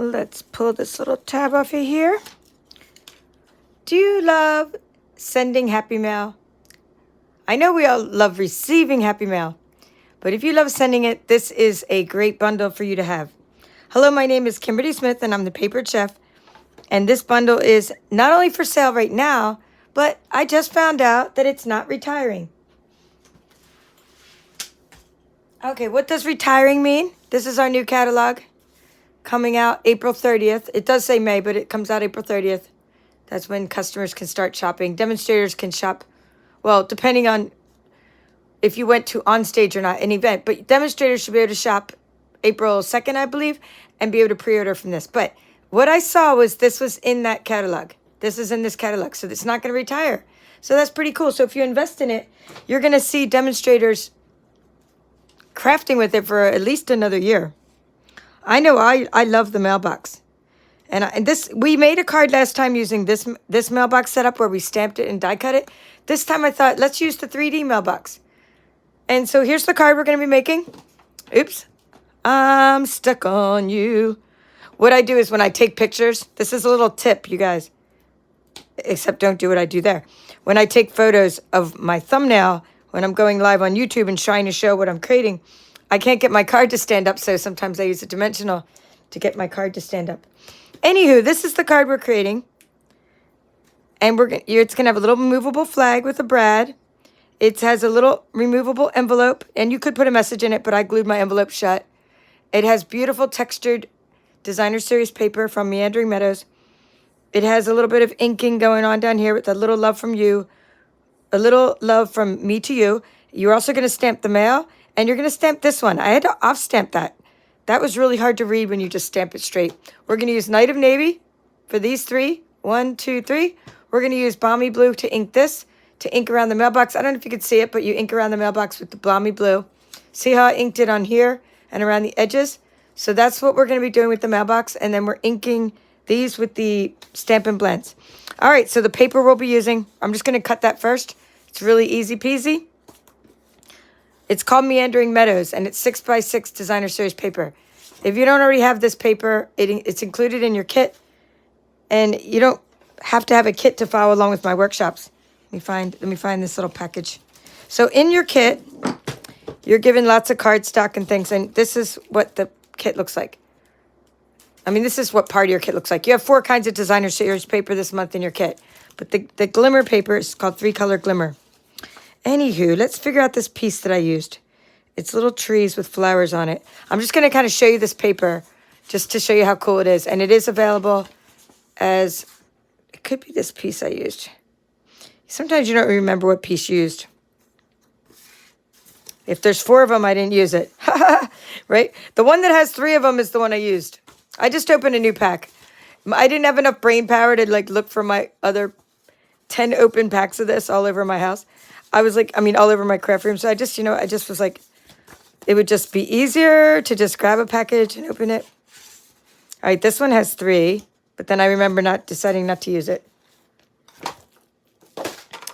Let's pull this little tab off of here. Do you love sending happy mail? I know we all love receiving happy mail, but if you love sending it, this is a great bundle for you to have. Hello, my name is Kimberly Smith, and I'm the Papered Chef. And this bundle is not only for sale right now, but I just found out that it's not retiring. Okay, what does retiring mean? This is our new catalog coming out April 30th. It does say May, but it comes out April 30th. That's when customers can start shopping. Demonstrators can shop, well, depending on if you went to on stage or not, an event. But demonstrators should be able to shop April 2nd, I believe, and be able to pre-order from this. But what I saw was this was in that catalog. This is in this catalog, so it's not going to retire. So that's pretty cool. So if you invest in it, you're going to see demonstrators crafting with it for at least another year. I know I love the mailbox. And we made a card last time using this mailbox setup where we stamped it and die cut it. This time I thought, let's use the 3D mailbox. And so here's the card we're going to be making. Oops. I'm stuck on you. What I do is when I take pictures, this is a little tip, you guys. Except don't do what I do there. When I take photos of my thumbnail, when I'm going live on YouTube and trying to show what I'm creating, I can't get my card to stand up, so sometimes I use a dimensional to get my card to stand up. Anywho, this is the card we're creating. And it's going to have a little movable flag with a brad. It has a little removable envelope, and you could put a message in it, but I glued my envelope shut. It has beautiful textured designer series paper from Meandering Meadows. It has a little bit of inking going on down here with a little love from you, a little love from me to you. You're also going to stamp the mail, and you're going to stamp this one. I had to off-stamp that. That was really hard to read when you just stamp it straight. We're going to use Night of Navy for these three. 1, 2, 3. We're going to use Balmy Blue to ink this, to ink around the mailbox. I don't know if you can see it, but you ink around the mailbox with the Balmy Blue. See how I inked it on here and around the edges? So that's what we're going to be doing with the mailbox, and then we're inking these with the Stampin' blends. All right, so the paper we'll be using, I'm just going to cut that first. It's really easy peasy. It's called Meandering Meadows, and it's 6x6 designer series paper. If you don't already have this paper, it's included in your kit, and you don't have to have a kit to follow along with my workshops. Let me find this little package. So in your kit, you're given lots of cardstock and things, and this is what the kit looks like. I mean, this is what part of your kit looks like. You have 4 kinds of designer series paper this month in your kit, but the glimmer paper is called 3-color glimmer. Anywho, let's figure out this piece that I used. It's little trees with flowers on it. I'm just going to kind of show you this paper just to show you how cool it is. And it is available as, it could be this piece I used. Sometimes you don't remember what piece you used. If there's 4 of them, I didn't use it. Right? The one that has 3 of them is the one I used. I just opened a new pack. I didn't have enough brain power to look for my other 10 open packs of this all over my house. All over my craft room. So I just was like, it would just be easier to just grab a package and open it. All right, this one has 3, but then I remember deciding not to use it.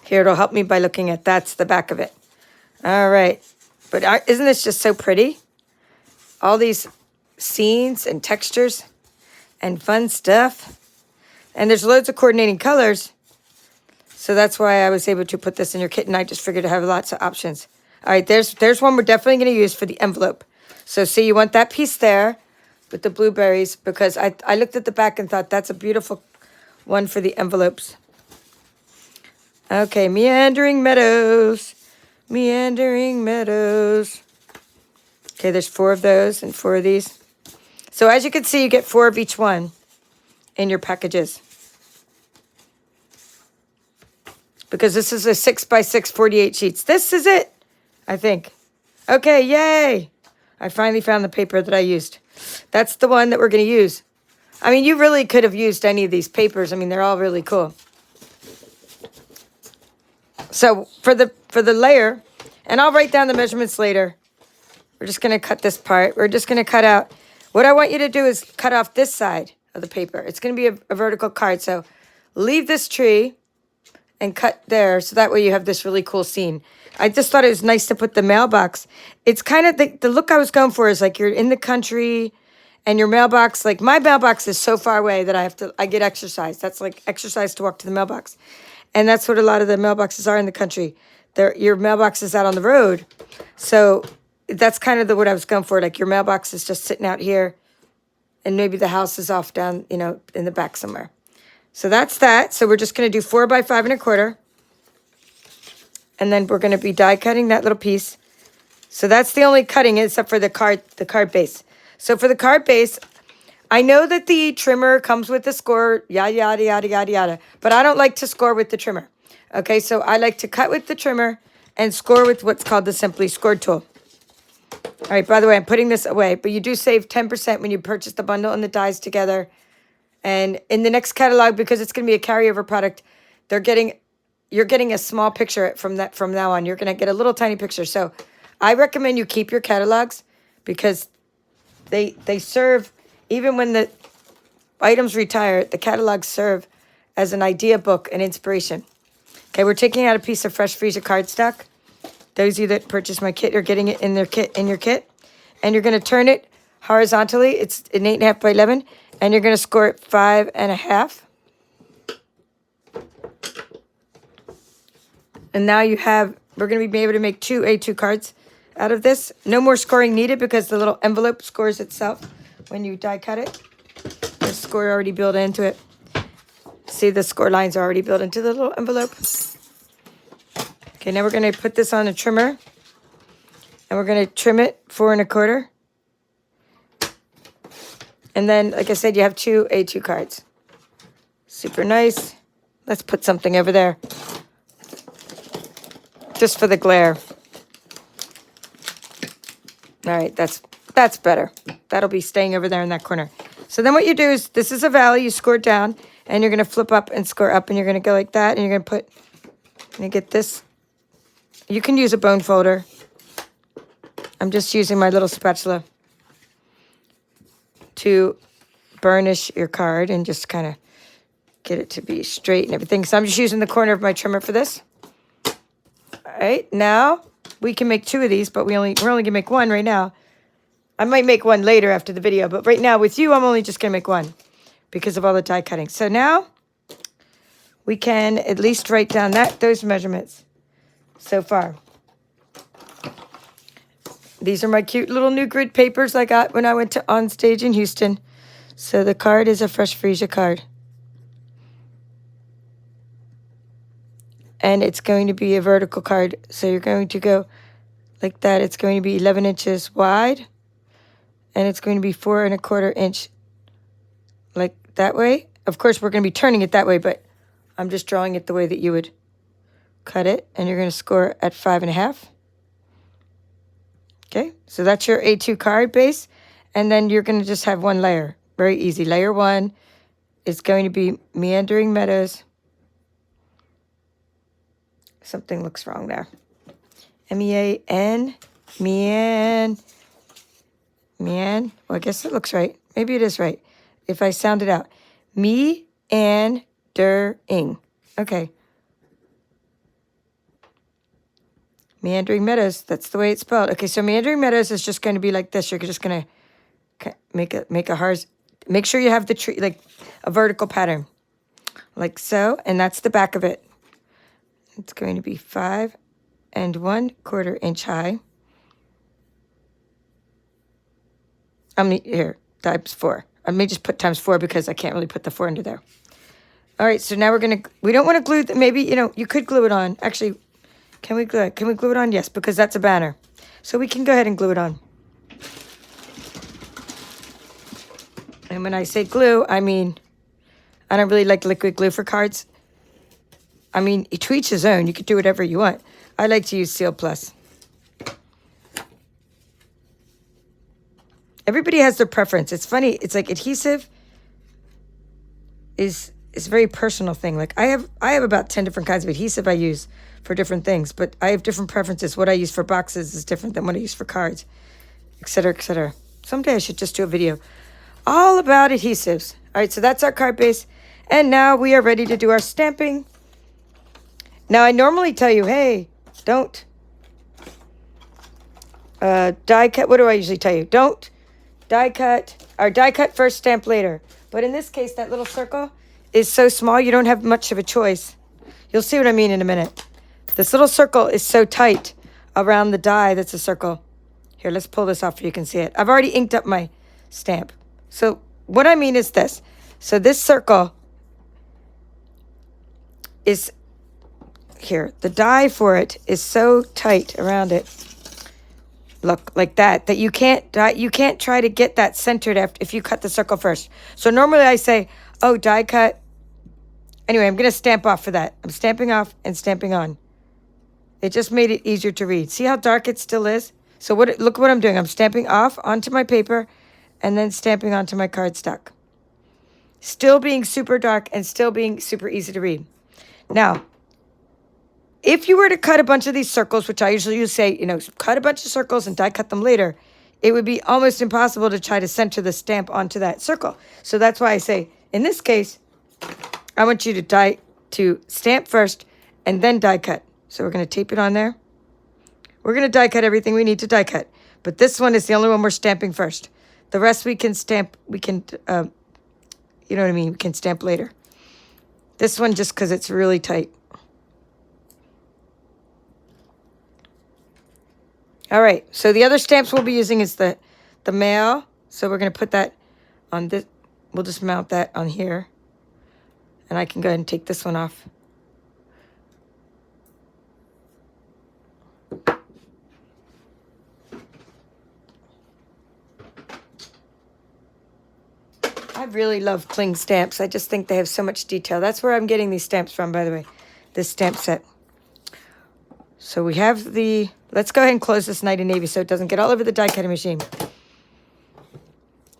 Here, it'll help me by looking at that's the back of it. All right, but isn't this just so pretty? All these scenes and textures and fun stuff. And there's loads of coordinating colors. So that's why I was able to put this in your kit, and I just figured to have lots of options. All right, there's one we're definitely going to use for the envelope. So see, you want that piece there with the blueberries, because I looked at the back and thought that's a beautiful one for the envelopes. Okay, Meandering Meadows. Meandering Meadows. Okay, there's 4 of those and 4 of these. So as you can see, you get 4 of each one in your packages. Because this is a 6x6 48 sheets. This is it, I think. Okay, yay. I finally found the paper that I used. That's the one that we're going to use. I mean, you really could have used any of these papers. I mean, they're all really cool. So for the layer, and I'll write down the measurements later. We're just going to cut this part. We're just going to cut out. What I want you to do is cut off this side of the paper. It's going to be a vertical card. So leave this tree and cut there, so that way you have this really cool scene. I just thought it was nice to put the mailbox. It's kind of the look I was going for is like you're in the country and your mailbox, like my mailbox is so far away that I get exercise. That's like exercise to walk to the mailbox. And that's what a lot of the mailboxes are in the country. Your mailbox is out on the road. So that's kind of what I was going for. Like your mailbox is just sitting out here and maybe the house is off down, you know, in the back somewhere. So that's that. So we're just going to do 4 by 5 1/4. And then we're going to be die cutting that little piece. So that's the only cutting except for the card base. So for the card base, I know that the trimmer comes with the score, yada, yada, yada, yada, yada. But I don't like to score with the trimmer. Okay, so I like to cut with the trimmer and score with what's called the Simply Scored tool. All right, by the way, I'm putting this away. But you do save 10% when you purchase the bundle and the dies together. And in the next catalog, because it's going to be a carryover product, you're getting a small picture from now on. You're going to get a little tiny picture. So I recommend you keep your catalogs because they serve, even when the items retire, the catalogs serve as an idea book and inspiration. Okay, we're taking out a piece of fresh Freesia cardstock. Those of you that purchased my kit are getting it in your kit. And you're going to turn it horizontally. It's an 8.5 by 11. And you're going to score it 5.5. And now we're going to be able to make 2 A2 cards out of this. No more scoring needed because the little envelope scores itself when you die cut it. The score already built into it. See, the score lines are already built into the little envelope. Okay, now we're going to put this on a trimmer. And we're going to trim it 4 1/4. And then, like I said, you have 2 A2 cards. Super nice. Let's put something over there. Just for the glare. All right, that's better. That'll be staying over there in that corner. So then what you do is, this is a valley, you score down, and you're going to flip up and score up, and you're going to go like that, and you're going to get this. You can use a bone folder. I'm just using my little spatula to burnish your card and just kind of get it to be straight and everything. So I'm just using the corner of my trimmer for this. All right, now we can make 2 of these, but we're only going to make 1 right now. I might make 1 later after the video, but right now with you, I'm only just going to make 1 because of all the die cutting. So now we can at least write down those measurements so far. These are my cute little new grid papers I got when I went to On Stage in Houston. So the card is a Fresh Freesia card. And it's going to be a vertical card. So you're going to go like that. It's going to be 11 inches wide. And it's going to be 4 1/4 inch like that way. Of course, we're going to be turning it that way, but I'm just drawing it the way that you would cut it. And you're going to score at 5.5. Okay, so that's your A2 card base. And then you're going to just have 1 layer. Very easy. Layer 1 is going to be Meandering Meadows. Something looks wrong there. M-E-A-N. Well, I guess it looks right. Maybe it is right. If I sound it out. Meandering. Okay. Meandering Meadows. That's the way it's spelled. Okay, so Meandering Meadows is just going to be like this. You're just going to make a hard. Make sure you have the tree, like a vertical pattern. Like so. And that's the back of it. It's going to be 5 1/4 inch high. Here, times 4. I may just put times 4 because I can't really put the 4 under there. All right, so now we don't want to glue, maybe, you could glue it on. Actually, can we glue it? Can we glue it on? Yes, because that's a banner. So we can go ahead and glue it on. And when I say glue, I mean, I don't really like liquid glue for cards. I mean, to each his own. You could do whatever you want. I like to use Seal Plus. Everybody has their preference. It's funny. It's like adhesive is a very personal thing. Like I have about 10 different kinds of adhesive I use for different things, but I have different preferences. What I use for boxes is different than what I use for cards, etc., etc. Someday I should just do a video all about adhesives. All right, so that's our card base. And now we are ready to do our stamping. Now, I normally tell you, hey, don't die cut. What do I usually tell you? Don't die cut, or die cut first, stamp later. But in this case, that little circle is so small, you don't have much of a choice. You'll see what I mean in a minute. This little circle is so tight around the die that's a circle. Here, let's pull this off so you can see it. I've already inked up my stamp. So what I mean is this. So this circle is here. The die for it is so tight around it. Look, like that you can't try to get that centered if you cut the circle first. So normally I say, oh, die cut. Anyway, I'm going to stamp off for that. I'm stamping off and stamping on. It just made it easier to read. See how dark it still is? So look what I'm doing. I'm stamping off onto my paper and then stamping onto my cardstock. Still being super dark and still being super easy to read. Now, if you were to cut a bunch of these circles, which I usually say, cut a bunch of circles and die cut them later, it would be almost impossible to try to center the stamp onto that circle. So that's why I say, in this case, I want you to stamp first and then die cut. So we're going to tape it on there. We're going to die cut everything we need to die cut. But this one is the only one we're stamping first. The rest we can stamp, you know what I mean? We can stamp later. This one just because it's really tight. All right, so the other stamps we'll be using is the mail. So we're going to put that on this. We'll just mount that on here. And I can go ahead and take this one off. I really love cling stamps. I just think they have so much detail. That's where I'm getting these stamps from, by the way, this stamp set. So we have let's go ahead and close this Night in Navy so it doesn't get all over the die cutting machine.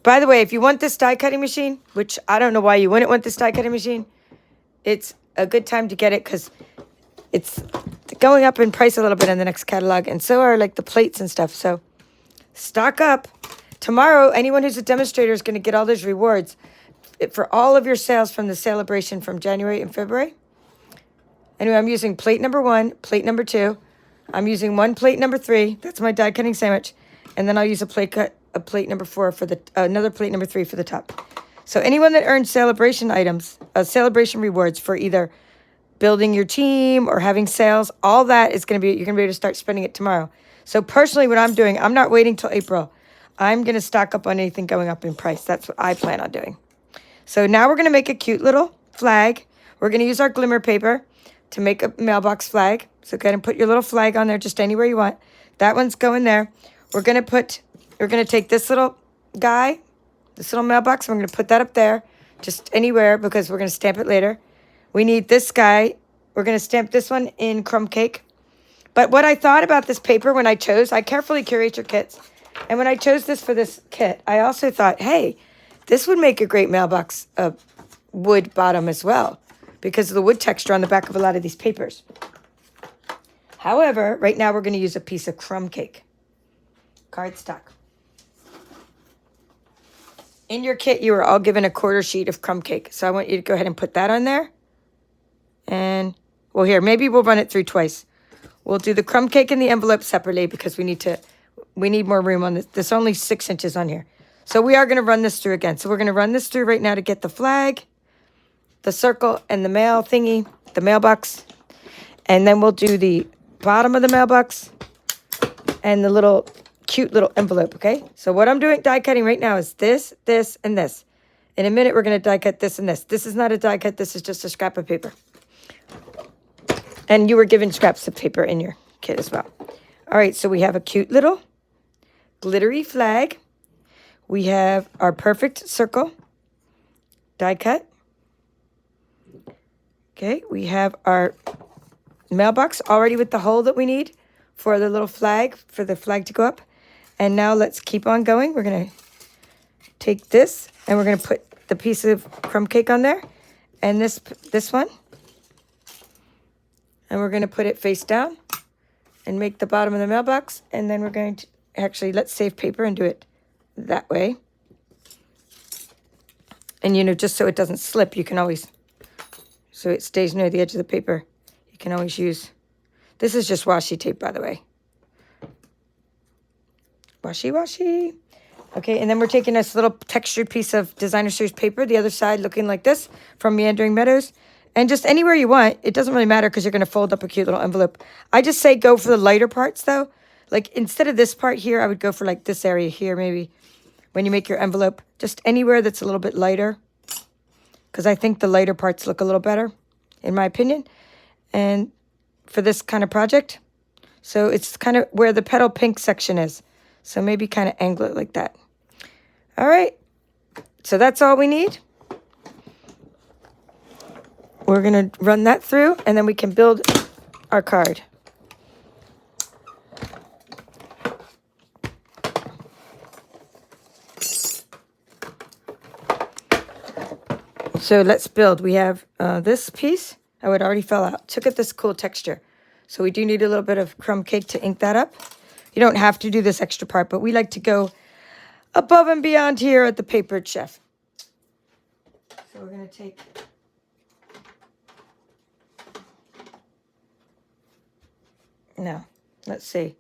By the way, if you want this die cutting machine, which I don't know why you wouldn't want this die cutting machine, it's a good time to get it because it's going up in price a little bit in the next catalog, and so are like the plates and stuff. So stock up. Tomorrow, anyone who's a demonstrator is going to get all those rewards for all of your sales from the celebration from January and February. Anyway, I'm using plate number 1, plate number 2. I'm using one plate number 3. That's my die cutting sandwich. And then I'll use a plate number 4 for another plate number 3 for the top. So anyone that earns celebration items, celebration rewards for either building your team or having sales, all that is going to be, you're going to be able to start spending it tomorrow. So personally, what I'm doing, I'm not waiting till April. I'm going to stock up on anything going up in price. That's what I plan on doing. So now we're going to make a cute little flag. We're going to use our glimmer paper to make a mailbox flag. So go ahead and put your little flag on there just anywhere you want. That one's going there. We're going to take this little guy, this little mailbox, and we're going to put that up there just anywhere because we're going to stamp it later. We need this guy. We're going to stamp this one in crumb cake. But what I thought about this paper when I carefully curate your kits. And when I chose this for this kit, I also thought, hey, this would make a great mailbox wood bottom as well because of the wood texture on the back of a lot of these papers. However, right now we're going to use a piece of crumb cake, cardstock. In your kit, you were all given a quarter sheet of crumb cake. So I want you to go ahead and put that on there. And, well, here, maybe we'll run it through twice. We'll do the crumb cake in the envelope separately because we need more room on this. There's only 6 inches on here. So we are going to run this through again. So we're going to run this through right now to get the flag, the circle, and the mail thingy, the mailbox. And then we'll do the bottom of the mailbox and the cute little envelope, okay? So what I'm doing die cutting right now is this, this, and this. In a minute, we're going to die cut this and this. This is not a die cut. This is just a scrap of paper. And you were given scraps of paper in your kit as well. All right, so we have a cute little glittery flag. We have our perfect circle die cut. Okay, we have our mailbox already with the hole that we need for the little flag, for the flag to go up. And now let's keep on going. We're going to take this and we're going to put the piece of crumb cake on there and this one. And we're going to put it face down and make the bottom of the mailbox. And then we're going to, actually, let's save paper and do it that way. And, just so it doesn't slip, you can always, so it stays near the edge of the paper, you can always use, this is just washi tape, by the way. Washi, washi. Okay, and then we're taking this little textured piece of Designer Series paper, the other side looking like this from Meandering Meadows. And just anywhere you want. It doesn't really matter because you're going to fold up a cute little envelope. I just say go for the lighter parts, though. Like, instead of this part here, I would go for, like, this area here, maybe, when you make your envelope. Just anywhere that's a little bit lighter. Because I think the lighter parts look a little better, in my opinion. And for this kind of project. So it's kind of where the petal pink section is. So maybe kind of angle it like that. All right. So that's all we need. We're going to run that through, and then we can build our card. So let's build. We have this piece. Oh, it already fell out. Look at this cool texture. So we do need a little bit of crumb cake to ink that up. You don't have to do this extra part, but we like to go above and beyond here at the Papered Chef. So we're going to take... No, let's see.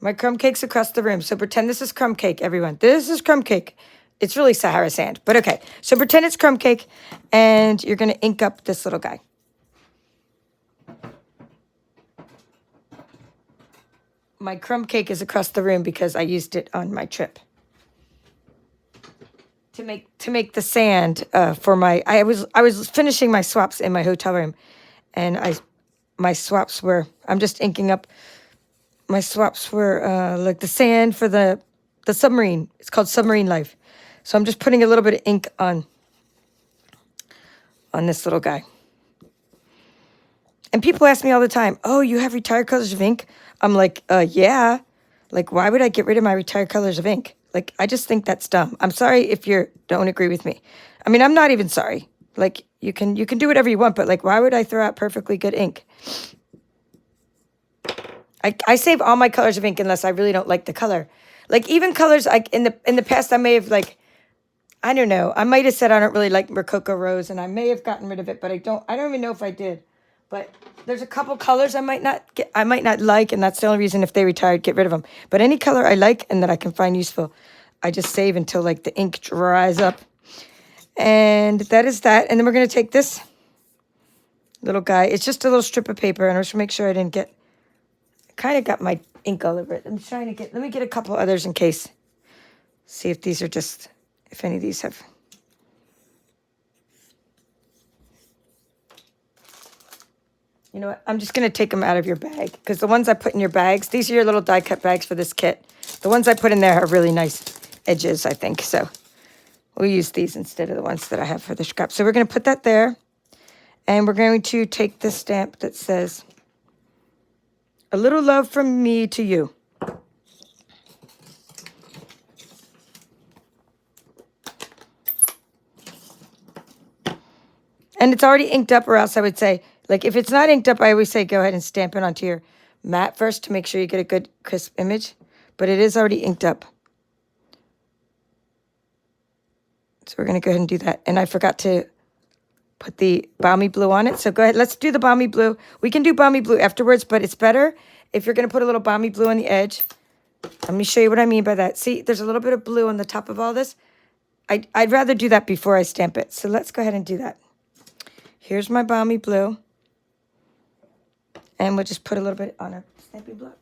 My crumb cake's across the room. So pretend this is crumb cake, everyone. This is crumb cake. It's really Sahara sand, but okay. So pretend it's crumb cake, and you're going to ink up this little guy. My crumb cake is across the room because I used it on my trip. To make the sand for my... I was finishing my swaps in my hotel room, and my swaps were... I'm just inking up... My swaps were like the sand for the submarine. It's called Submarine Life. So I'm just putting a little bit of ink on this little guy. And people ask me all the time, oh, you have retired colors of ink? I'm like, yeah. Like, why would I get rid of my retired colors of ink? Like, I just think that's dumb. I'm sorry if you don't agree with me. I mean, I'm not even sorry. Like, you can do whatever you want, but like, why would I throw out perfectly good ink? I save all my colors of ink unless I really don't like the color. Like, even colors, like in the past, I may have like, I don't know. I might have said I don't really like Rococo Rose, and I may have gotten rid of it, but I don't even know if I did. But there's a couple colors I might not like, and that's the only reason if they retired, get rid of them. But any color I like and that I can find useful, I just save until like the ink dries up. And that is that. And then we're going to take this little guy. It's just a little strip of paper, and I just make sure I didn't get, kind of got my ink all over it. I'm trying to let me get a couple others in case. See if these are just, if any of these have. You know what? I'm just going to take them out of your bag, because the ones I put in your bags, these are your little die cut bags for this kit. The ones I put in there have really nice edges, I think. So we'll use these instead of the ones that I have for the scrap. So we're going to put that there. And we're going to take this stamp that says, "A little love from me to you." And it's already inked up, or else I would say, like, if it's not inked up, I always say go ahead and stamp it onto your mat first to make sure you get a good crisp image. But it is already inked up. So we're going to go ahead and do that. And I forgot to put the balmy blue on it. So go ahead. Let's do the balmy blue. We can do balmy blue afterwards, but it's better if you're going to put a little balmy blue on the edge. Let me show you what I mean by that. See, there's a little bit of blue on the top of all this. I'd rather do that before I stamp it. So let's go ahead and do that. Here's my balmy blue. And we'll just put a little bit on a stamping block.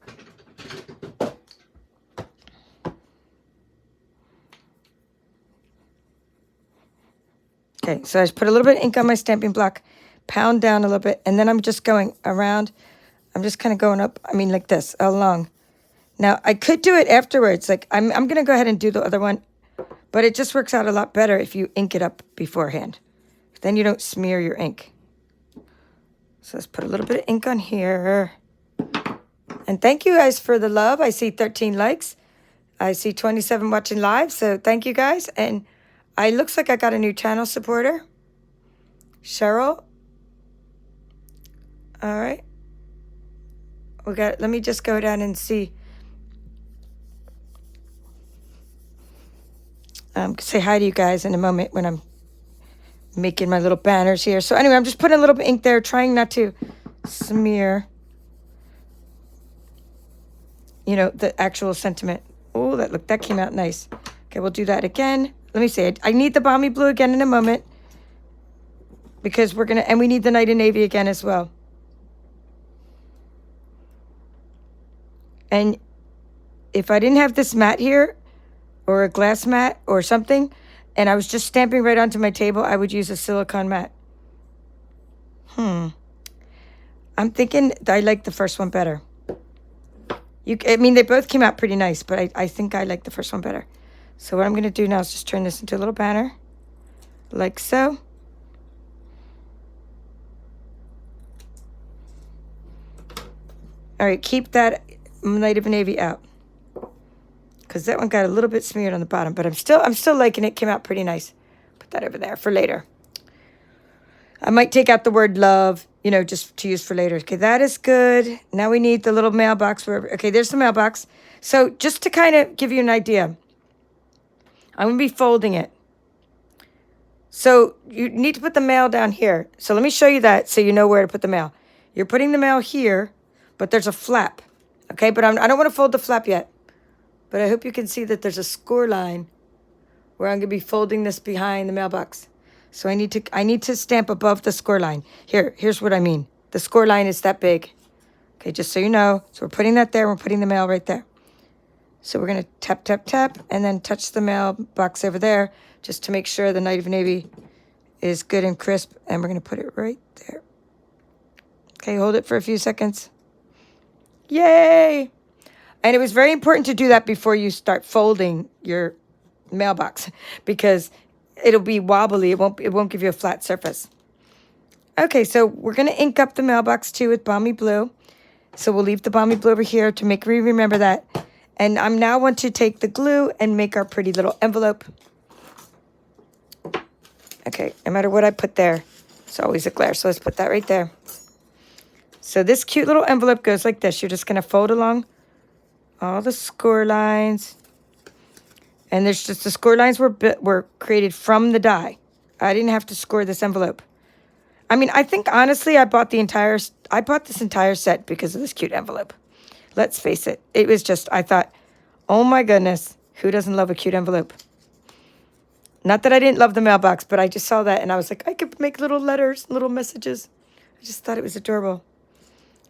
Okay, so I just put a little bit of ink on my stamping block, pound down a little bit, and then I'm just going around. I'm just kind of going up, I mean like this, along. Now, I could do it afterwards. Like, I'm going to go ahead and do the other one, but it just works out a lot better if you ink it up beforehand. Then you don't smear your ink. So let's put a little bit of ink on here. And thank you guys for the love. I see 13 likes. I see 27 watching live, so thank you guys. And it looks like I got a new channel supporter. Cheryl. All right. Let me just go down and see. Say hi to you guys in a moment when I'm making my little banners here. So anyway, I'm just putting a little bit of ink there, trying not to smear, you know, the actual sentiment. Oh, that came out nice. Okay, we'll do that again. Let me see. I need the Balmy Blue again in a moment because we're going to, and we need the Night of Navy again as well. And if I didn't have this mat here or a glass mat or something, and I was just stamping right onto my table, I would use a silicone mat. I'm thinking I like the first one better. I mean, they both came out pretty nice, but I think I like the first one better. So what I'm going to do now is just turn this into a little banner, like so. All right, keep that Night of Navy out, because that one got a little bit smeared on the bottom, but I'm still liking it. Came out pretty nice. Put that over there for later. I might take out the word love, you know, just to use for later. Okay, that is good. Now we need the little mailbox. Okay, there's the mailbox. So just to kind of give you an idea, I'm going to be folding it. So you need to put the mail down here. So let me show you that so you know where to put the mail. You're putting the mail here, but there's a flap. Okay, but I don't want to fold the flap yet. But I hope you can see that there's a score line where I'm going to be folding this behind the mailbox. So I need to stamp above the score line. Here's what I mean. The score line is that big. Okay, just so you know. So we're putting that there. We're putting the mail right there. So we're going to tap, tap, tap, and then touch the mailbox over there just to make sure the Night of Navy is good and crisp. And we're going to put it right there. Okay, hold it for a few seconds. Yay! And it was very important to do that before you start folding your mailbox, because it'll be wobbly. It won't give you a flat surface. Okay, so we're going to ink up the mailbox too with Balmy Blue. So we'll leave the Balmy Blue over here to make me remember that. And I now want to take the glue and make our pretty little envelope. Okay, no matter what I put there, it's always a glare. So let's put that right there. So this cute little envelope goes like this. You're just going to fold along all the score lines. And there's just the score lines were created from the die. I didn't have to score this envelope. I mean, I think honestly, I bought this entire set because of this cute envelope. Let's face it. It was just, I thought, oh my goodness, who doesn't love a cute envelope? Not that I didn't love the mailbox, but I just saw that and I was like, I could make little letters, little messages. I just thought it was adorable.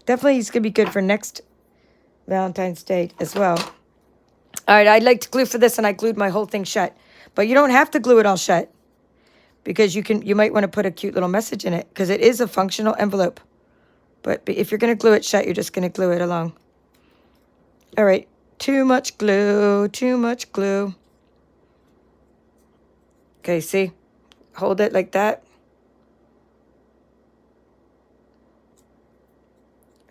Definitely it's going to be good for next Valentine's Day as well. All right, I like to glue for this, and I glued my whole thing shut. But you don't have to glue it all shut, because you might want to put a cute little message in it, because it is a functional envelope. But if you're going to glue it shut, you're just going to glue it along. All right, too much glue, too much glue. Okay, see? Hold it like that.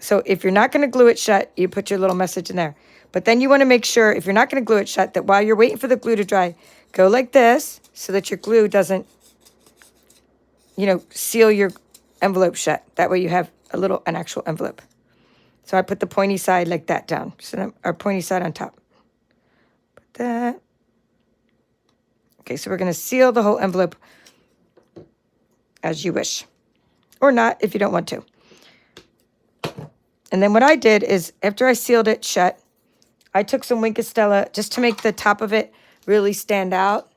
So if you're not going to glue it shut, you put your little message in there. But then you want to make sure, if you're not going to glue it shut, that while you're waiting for the glue to dry, go like this so that your glue doesn't, seal your envelope shut. That way you have an actual envelope. So I put the pointy side like that down, our pointy side on top. Put that. Okay, so we're going to seal the whole envelope as you wish. Or not, if you don't want to. And then what I did is, after I sealed it shut, I took some Wink of Stella just to make the top of it really stand out.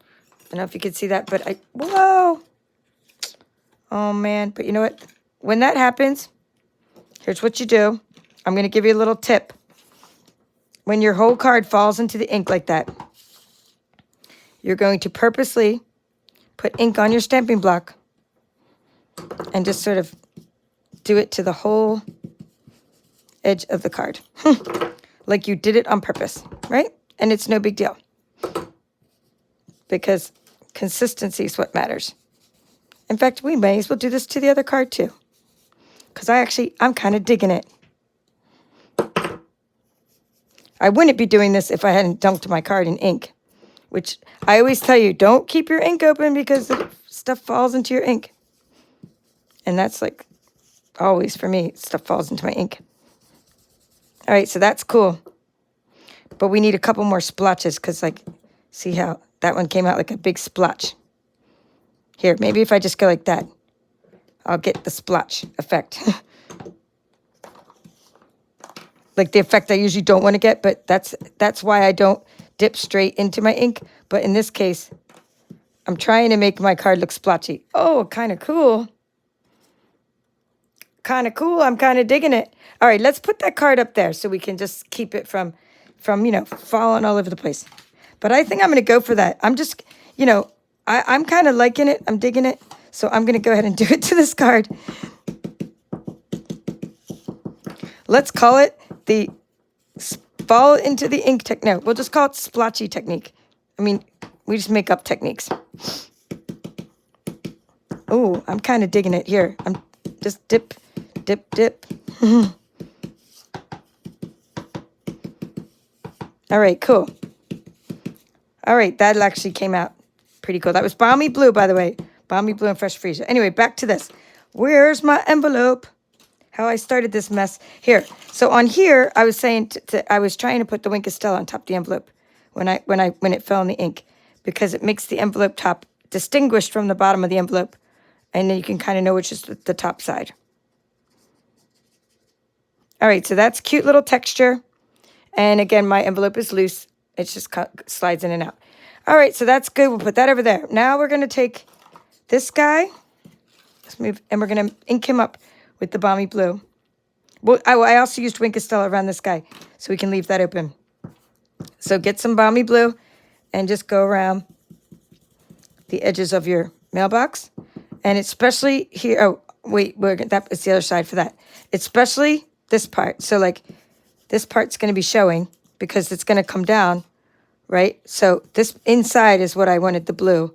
I don't know if you can see that, but whoa! Oh, man. But you know what? When that happens, here's what you do. I'm going to give you a little tip. When your whole card falls into the ink like that, you're going to purposely put ink on your stamping block and just sort of do it to the whole edge of the card. Like you did it on purpose, right? And it's no big deal, because consistency is what matters. In fact, we may as well do this to the other card too, because I'm kind of digging it. I wouldn't be doing this if I hadn't dunked my card in ink, which I always tell you, don't keep your ink open because the stuff falls into your ink. And that's like always for me, stuff falls into my ink. All right, so that's cool. But we need a couple more splotches because, see how that one came out like a big splotch? Here, maybe if I just go like that, I'll get the splotch effect. Like the effect I usually don't want to get, but that's why I don't dip straight into my ink. But in this case, I'm trying to make my card look splotchy. Oh, kind of cool. Kind of cool. I'm kind of digging it. All right, let's put that card up there so we can just keep it from falling all over the place. But I think I'm going to go for that. I'm just, I'm kind of liking it. I'm digging it. So I'm going to go ahead and do it to this card. Let's call it the fall into the ink technique. No, we'll just call it splotchy technique. I mean, we just make up techniques. Oh, I'm kind of digging it here. I'm just dip. All right, cool. All right, that actually came out pretty cool. That was Balmy Blue, by the way. Balmy Blue and Fresh Freezer. Anyway, back to this. Where's my envelope? How I started this mess. Here. So on here, I was saying, I was trying to put the Wink of Stella on top of the envelope when it fell in the ink, because it makes the envelope top distinguished from the bottom of the envelope. And then you can kind of know which is the top side. All right, so that's cute little texture. And again, my envelope is loose. It just slides in and out. All right, so that's good. We'll put that over there. Now we're going to take this guy. Let's move, and we're going to ink him up with the Balmy Blue. Well, I also used Wink of Stella around this guy, so we can leave that open. So get some Balmy Blue and just go around the edges of your mailbox. And especially here, oh, wait, that is the other side for that. Especially this part. So like this part's going to be showing because it's going to come down, right? So this inside is what I wanted the blue,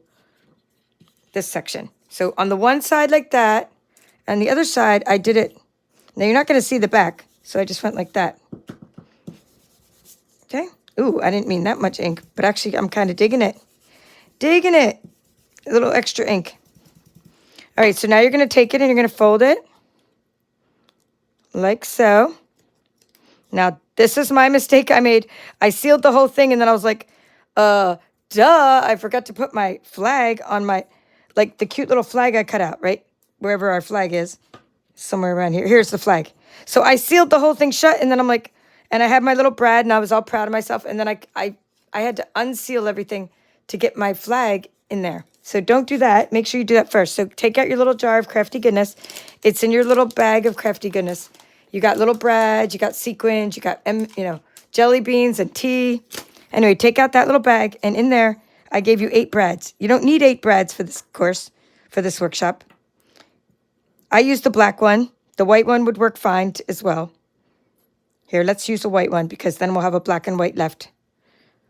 this section. So on the one side like that, and the other side, I did it. Now you're not going to see the back, so I just went like that. Okay. Ooh, I didn't mean that much ink, but actually I'm kind of digging it. Digging it. A little extra ink. All right, so now you're going to take it and you're going to fold it like so. Now, this is my mistake I made. I sealed the whole thing, and then I was like, duh, I forgot to put my flag on my, like the cute little flag I cut out, right? Wherever our flag is, somewhere around here. Here's the flag. So I sealed the whole thing shut, and then I'm like, and I had my little brad, and I was all proud of myself, and then I had to unseal everything to get my flag in there. So don't do that. Make sure you do that first. So take out your little jar of Crafty Goodness. It's in your little bag of Crafty Goodness. You got little brads, you got sequins, you got, jelly beans and tea. Anyway, take out that little bag, and in there, I gave you 8 brads. You don't need 8 brads for this course, for this workshop. I used the black one. The white one would work fine as well. Here, let's use the white one because then we'll have a black and white left.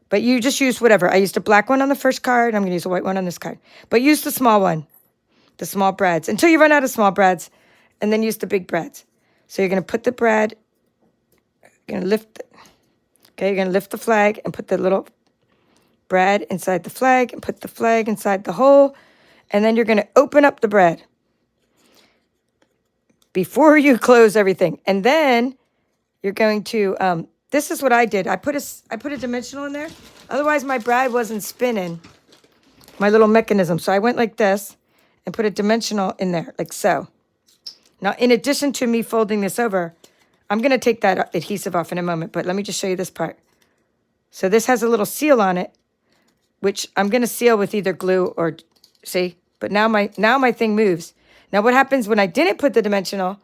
But you just use whatever. I used a black one on the first card. I'm going to use a white one on this card. But use the small one, the small brads, until you run out of small brads, and then use the big brads. So you're going to put the brad, you're going to lift, you're going to lift the flag and put the little brad inside the flag and put the flag inside the hole. And then you're going to open up the brad before you close everything. And then you're going to, this is what I did. I put a dimensional in there. Otherwise, my brad wasn't spinning, my little mechanism. So I went like this and put a dimensional in there, like so. Now, in addition to me folding this over, I'm going to take that adhesive off in a moment, but let me just show you this part. So this has a little seal on it, which I'm going to seal with either glue or, see? But now my thing moves. Now, what happens when I didn't put the dimensional,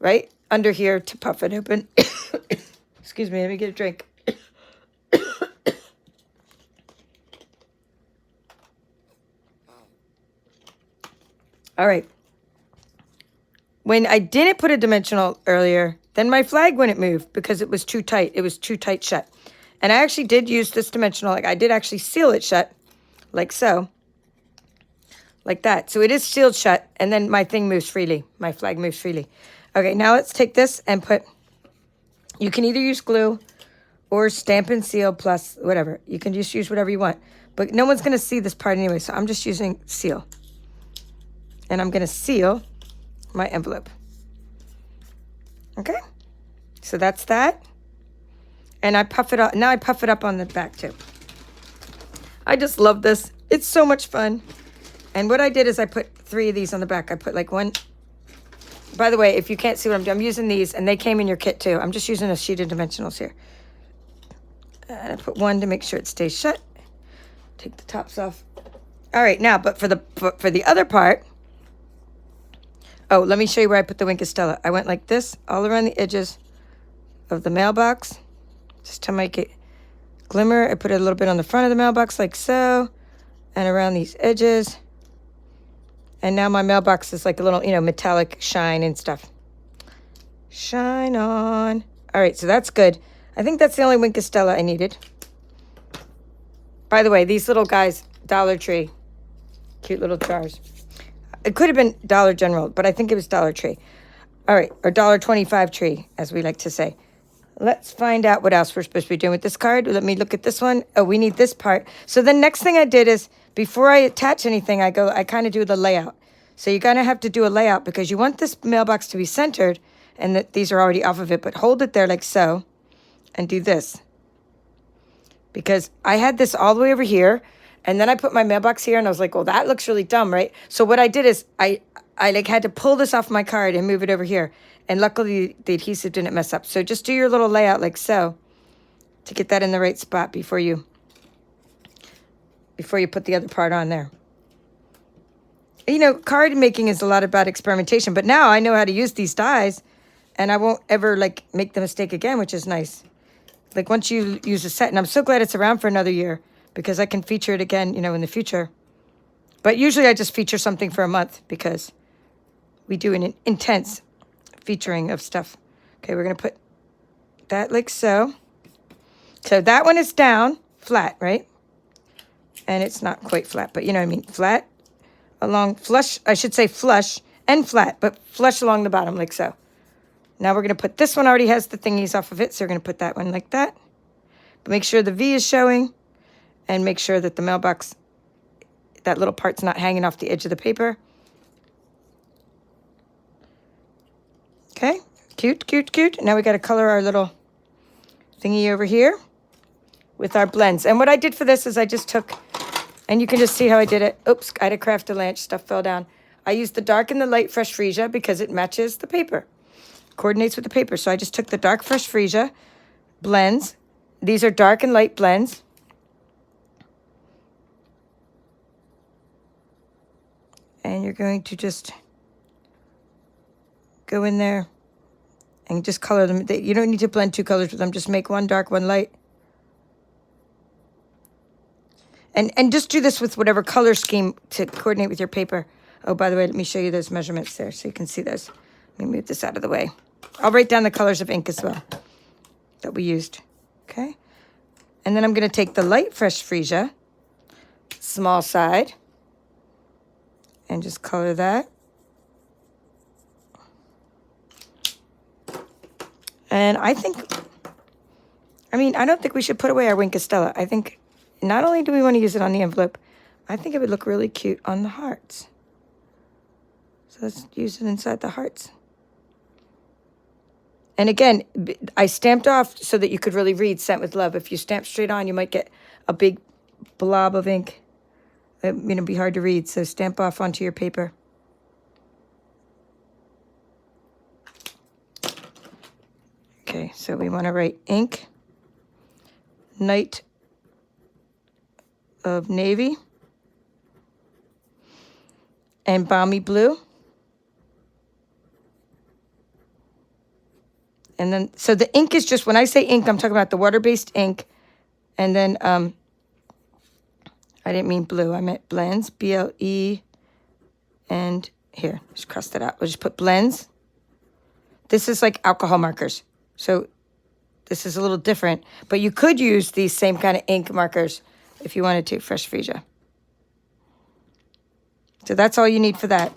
right, under here to puff it open? Excuse me, let me get a drink. All right. When I didn't put a dimensional earlier, then my flag wouldn't move because it was too tight. It was too tight shut. And I actually did use this dimensional. Like I did actually seal it shut, like so. Like that. So it is sealed shut, and then my thing moves freely. My flag moves freely. Okay, now let's take this and put, you can either use glue or Stampin' Seal plus whatever. You can just use whatever you want. But no one's going to see this part anyway, so I'm just using seal. And I'm going to seal my envelope. Okay? So that's that. And I puff it up. Now I puff it up on the back too. I just love this. It's so much fun. And what I did is I put 3 of these on the back. I put like 1. By the way, if you can't see what I'm doing, I'm using these, and they came in your kit too. I'm just using a sheet of dimensionals here. And I put one to make sure it stays shut. Take the tops off. All right, now, but for the other part, oh, let me show you where I put the Wink of Stella. I went like this all around the edges of the mailbox just to make it glimmer. I put it a little bit on the front of the mailbox like so, and around these edges. And now my mailbox is like a little, metallic shine and stuff. Shine on. All right, so that's good. I think that's the only Wink of Stella I needed. By the way, these little guys, Dollar Tree, cute little jars. It could have been Dollar General, but I think it was Dollar Tree. All right, or $1.25 tree, as we like to say. Let's find out what else we're supposed to be doing with this card. Let me look at this one. Oh, we need this part. So the next thing I did is, before I attach anything, I kind of do the layout. So you're going to have to do a layout because you want this mailbox to be centered, and that these are already off of it, but hold it there like so, and do this. Because I had this all the way over here, and then I put my mailbox here, and I was like, well, that looks really dumb, right? So what I did is I had to pull this off my card and move it over here. And luckily, the adhesive didn't mess up. So just do your little layout like so to get that in the right spot before you put the other part on there. Card making is a lot about experimentation, but now I know how to use these dies, and I won't ever, make the mistake again, which is nice. Once you use a set, and I'm so glad it's around for another year because I can feature it again, in the future. But usually I just feature something for a month because we do an intense featuring of stuff. Okay, we're going to put that like so. So that one is down, flat, right? And it's not quite flat, but you know what I mean. Flat along, flush, I should say flush and flat, but flush along the bottom like so. Now we're going to put, this one already has the thingies off of it, so we're going to put that one like that. But make sure the V is showing, and make sure that the mailbox, that little part's not hanging off the edge of the paper. Okay, cute, cute, cute. Now we got to color our little thingy over here with our blends. And what I did for this is I just took, and you can just see how I did it. Oops, I had a Crafty lunch, stuff fell down. I used the dark and the light fresh freesia because it matches the paper. Coordinates with the paper. So I just took the dark fresh freesia blends. These are dark and light blends. And you're going to just go in there and just color them. You don't need to blend two colors with them. Just make one dark, one light. And just do this with whatever color scheme to coordinate with your paper. Oh, by the way, let me show you those measurements there so you can see those. Let me move this out of the way. I'll write down the colors of ink as well that we used. Okay? And then I'm going to take the light fresh freesia, small side, and just color that. And I don't think we should put away our Wink of Stella. I think not only do we want to use it on the envelope, I think it would look really cute on the hearts. So let's use it inside the hearts. And again, I stamped off so that you could really read Sent with Love. If you stamp straight on, you might get a big blob of ink. It'd be hard to read, so stamp off onto your paper. Okay, so we want to write ink, night of navy, and balmy blue. And then, so the ink is just, when I say ink, I'm talking about the water-based ink. And then, I didn't mean blue, I meant blends, B-L-E, and here, just cross that out. We'll just put blends. This is like alcohol markers. So this is a little different, but you could use these same kind of ink markers if you wanted to, fresh freesia. So that's all you need for that.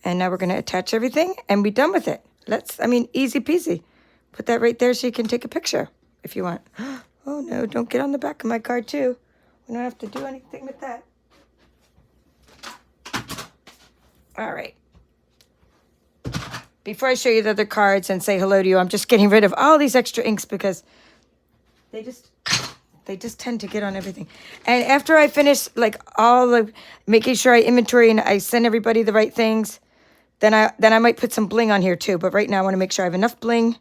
And now we're going to attach everything and be done with it. Easy peasy. Put that right there so you can take a picture if you want. Oh no, don't get on the back of my card too. We don't have to do anything with that. All right. Before I show you the other cards and say hello to you, I'm just getting rid of all these extra inks because they just tend to get on everything. And after I finish making sure I inventory and I send everybody the right things, then I might put some bling on here too. But right now I want to make sure I have enough bling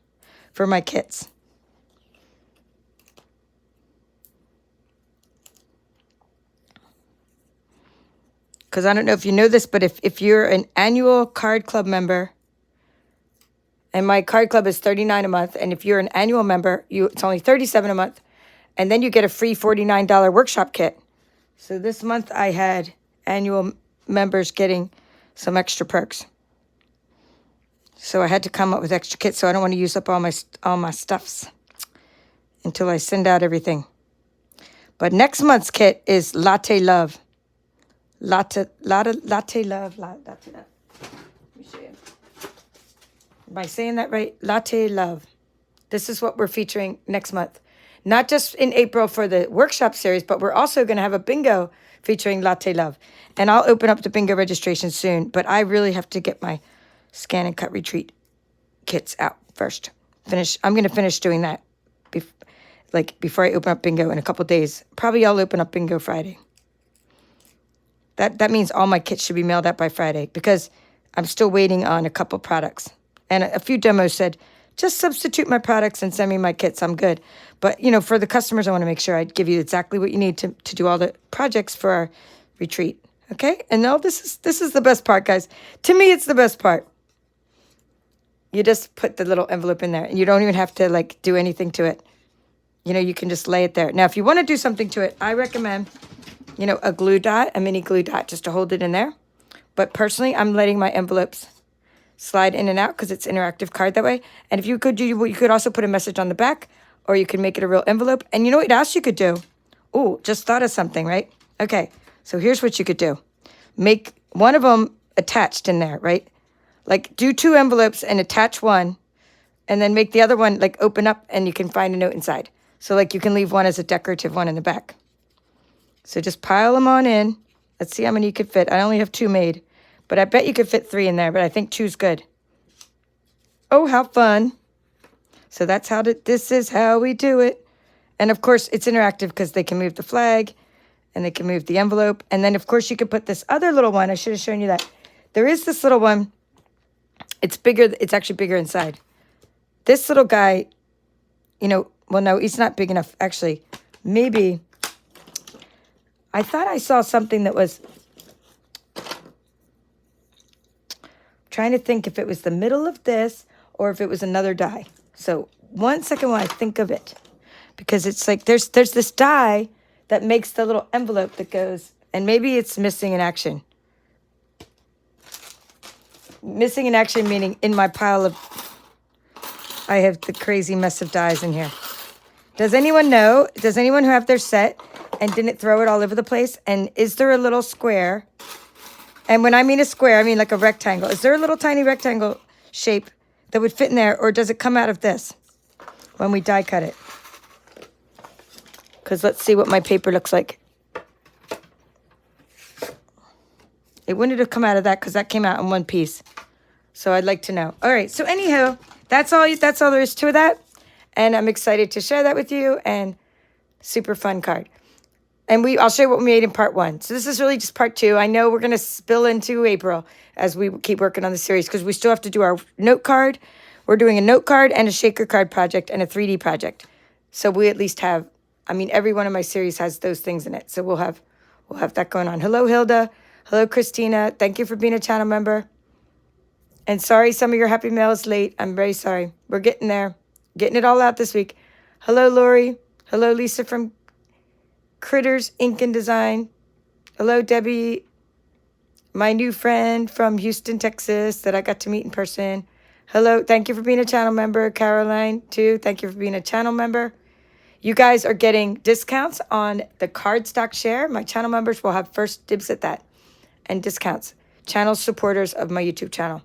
for my kits. because I don't know if you know this, but if you're an annual card club member, and my card club is $39 a month, and if you're an annual member, it's only $37 a month, and then you get a free $49 workshop kit. So this month I had annual members getting some extra perks. So I had to come up with extra kits, so I don't want to use up all my stuffs until I send out everything. But next month's kit is Latte Love. Latte Love. Let me show you. Am I saying that right? Latte Love. This is what we're featuring next month. Not just in April for the workshop series, but we're also going to have a bingo featuring Latte Love. And I'll open up the bingo registration soon, but I really have to get my Scan and Cut Retreat kits out first. I'm going to finish doing that before I open up bingo in a couple days. Probably I'll open up bingo Friday. That means all my kits should be mailed out by Friday because I'm still waiting on a couple products. And a few demos said, just substitute my products and send me my kits. I'm good. But, for the customers, I want to make sure I give you exactly what you need to do all the projects for our retreat. Okay? And now this is the best part, guys. To me, it's the best part. You just put the little envelope in there, and you don't even have to, do anything to it. You can just lay it there. Now, if you want to do something to it, I recommend, a glue dot, a mini glue dot, just to hold it in there. But personally, I'm letting my envelopes slide in and out because it's interactive card that way. And if you could you could also put a message on the back, or you can make it a real envelope. And you know what else you could do? Oh, just thought of something, right? Okay, so here's what you could do. Make one of them attached in there, right? Do 2 envelopes and attach one, and then make the other one, open up, and you can find a note inside. So, you can leave one as a decorative one in the back. So just pile them on in. Let's see how many you could fit. I only have 2 made, but I bet you could fit 3 in there, but I think 2's good. Oh, how fun. So this is how we do it. And, of course, it's interactive because they can move the flag, and they can move the envelope. And then, of course, you could put this other little one. I should have shown you that. There is this little one. It's bigger. It's actually bigger inside. This little guy, well, no, he's not big enough. Actually, maybe. I thought I saw something that was. Trying to think if it was the middle of this or if it was another die. So 1 second while I think of it. Because it's there's this die that makes the little envelope that goes, and maybe it's missing in action. Missing in action meaning in my pile of, I have the crazy mess of dies in here. Does anyone know? Does anyone who have their set and didn't throw it all over the place? And is there a little square? And when I mean a square, I mean like a rectangle. Is there a little tiny rectangle shape that would fit in there? Or does it come out of this when we die cut it? Because let's see what my paper looks like. It wouldn't have come out of that because that came out in one piece. So I'd like to know. All right. So anyhow, that's all there is to that. And I'm excited to share that with you. And super fun card. And I'll show you what we made in part 1. So this is really just part 2. I know we're going to spill into April as we keep working on the series because we still have to do our note card. We're doing a note card and a shaker card project and a 3D project. So we at least have, every one of my series has those things in it. So we'll have that going on. Hello, Hilda. Hello, Christina. Thank you for being a channel member. And sorry some of your happy mail is late. I'm very sorry. We're getting there. Getting it all out this week. Hello, Lori. Hello, Lisa from Critters Ink and Design. Hello, Debbie. My new friend from Houston, Texas that I got to meet in person. Hello. Thank you for being a channel member. Caroline, too. Thank you for being a channel member. You guys are getting discounts on the cardstock share. My channel members will have first dibs at that. And discounts. Channel supporters of my YouTube channel.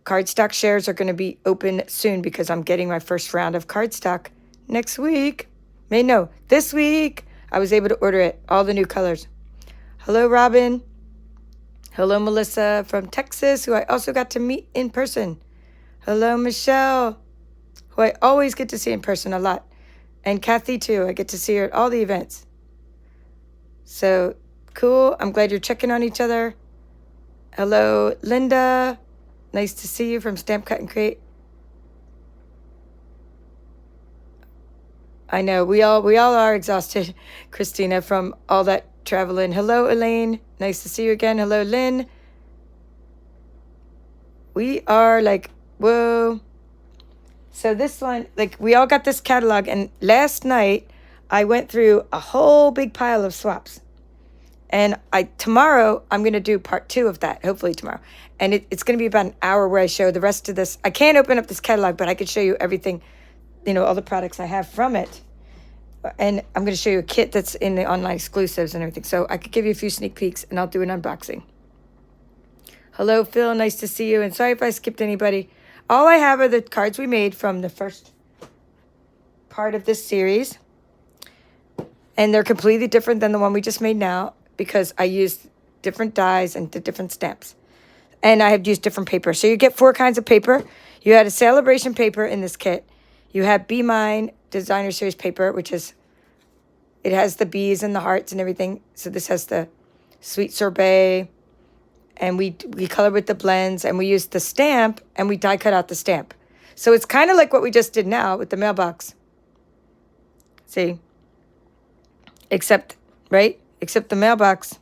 Cardstock shares are going to be open soon because I'm getting my first round of cardstock next week. This week. I was able to order it. All the new colors. Hello, Robin. Hello, Melissa from Texas, who I also got to meet in person. Hello, Michelle, who I always get to see in person a lot. And Kathy, too. I get to see her at all the events. So, cool. I'm glad you're checking on each other. Hello, Linda. Nice to see you from Stamp, Cut, and Create. I know we all are exhausted, Christina, from all that traveling. Hello, Elaine. Nice to see you again. Hello, Lynn. We are like, whoa. So this one, like, we all got this catalog, and last night I went through a whole big pile of swaps. And tomorrow I'm going to do part 2 of that, hopefully tomorrow. And it's going to be about an hour where I show the rest of this. I can't open up this catalog, but I could show you everything, all the products I have from it. And I'm going to show you a kit that's in the online exclusives and everything. So I could give you a few sneak peeks, and I'll do an unboxing. Hello, Phil. Nice to see you. And sorry if I skipped anybody. All I have are the cards we made from the first part of this series. And they're completely different than the one we just made now, because I used different dies and different stamps. And I have used different paper. So you get 4 kinds of paper. You had a celebration paper in this kit. You have Be Mine Designer Series paper, which is, it has the bees and the hearts and everything. So this has the sweet sorbet. And we color with the blends. And we used the stamp, and we die cut out the stamp. So it's kind of like what we just did now with the mailbox. See? Except, right? Except the mailbox,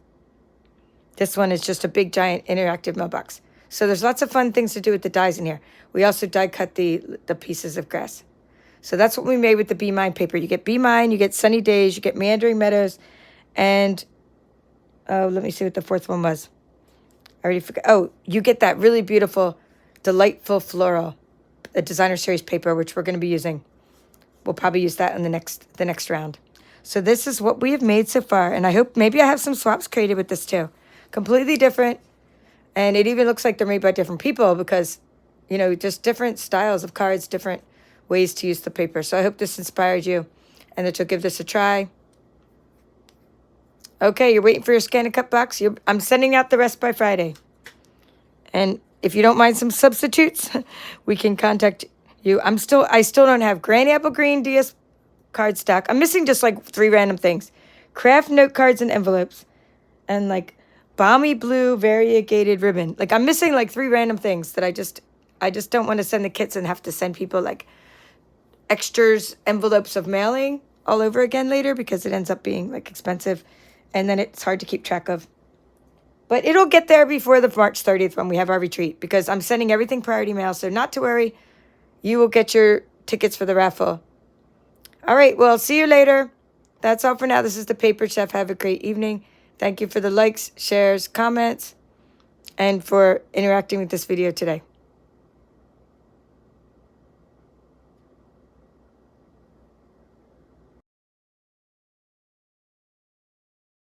this one is just a big, giant, interactive mailbox. So there's lots of fun things to do with the dies in here. We also die cut the pieces of grass. So that's what we made with the Be Mine paper. You get Be Mine, you get Sunny Days, you get Meandering Meadows, and, let me see what the 4th one was. I already forgot. Oh, you get that really beautiful, delightful floral, a designer series paper, which we're going to be using. We'll probably use that in the next round. So this is what we have made so far. And I hope maybe I have some swaps created with this too. Completely different. And it even looks like they're made by different people because, just different styles of cards, different ways to use the paper. So I hope this inspired you and that you'll give this a try. Okay, you're waiting for your scan and cut box. I'm sending out the rest by Friday. And if you don't mind some substitutes, we can contact you. I still don't have Granny Apple Green DS cardstock. I'm missing just like 3 random things. Craft note cards and envelopes. And like balmy blue variegated ribbon. Like I'm missing like 3 random things that I just don't want to send the kits and have to send people like extras envelopes of mailing all over again later because it ends up being like expensive. And then it's hard to keep track of. But it'll get there before the March 30th when we have our retreat because I'm sending everything priority mail. So not to worry. You will get your tickets for the raffle. All right, well, see you later. That's all for now. This is the Paper Chef. Have a great evening. Thank you for the likes, shares, comments, and for interacting with this video today.